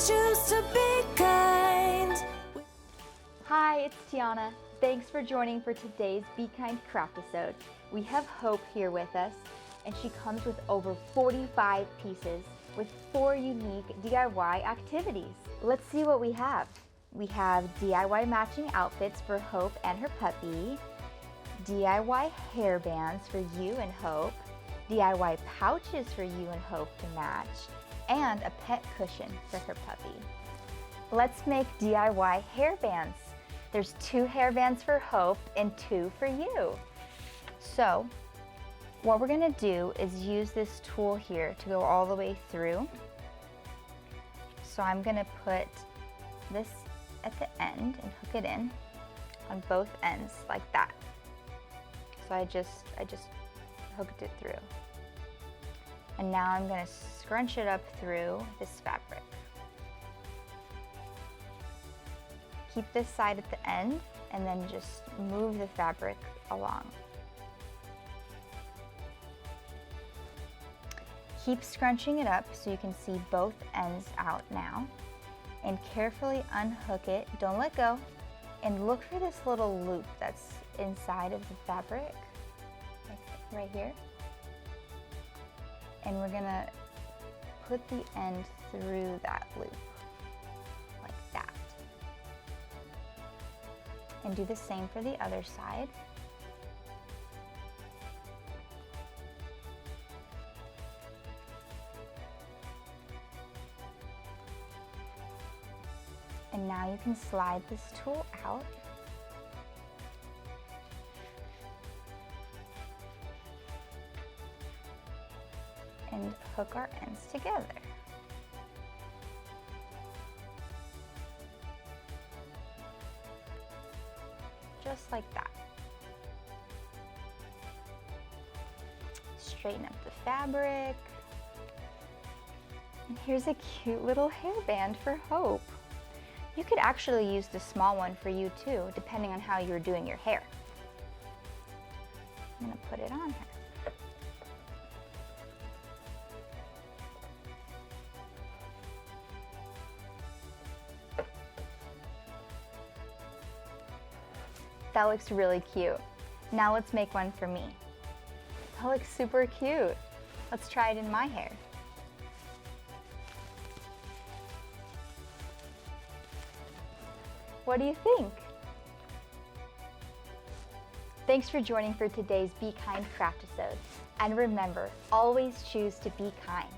always choose to be kind. Hi, it's Tiana. Thanks for joining for today's Be Kind Craftisode. We have Hope here with us, and she comes with over 45 pieces with 4 unique DIY activities. Let's see what we have. We have DIY matching outfits for Hope and her puppy, DIY hairbands for you and Hope, DIY pouches for you and Hope to match, and a pet cushion for her puppy. Let's make DIY hairbands. There's 2 hairbands for Hope and 2 for you. So, what we're gonna do is use this tool here to go all the way through. So I'm gonna put this at the end and hook it in on both ends like that. So I just hooked it through. And now I'm gonna scrunch it up through this fabric. Keep this side at the end and then just move the fabric along. Keep scrunching it up so you can see both ends out now. And carefully unhook it, don't let go. And look for this little loop that's inside of the fabric, like right here. And we're gonna put the end through that loop, like that. And do the same for the other side. And now you can slide this tool out. And hook our ends together. Just like that. Straighten up the fabric. And here's a cute little hairband for Hope. You could actually use the small one for you too, depending on how you're doing your hair. I'm gonna put it on her. That looks really cute. Now let's make one for me. That looks super cute. Let's try it in my hair. What do you think? Thanks for joining for today's Be Kind Craftisode. And remember, always choose to be kind.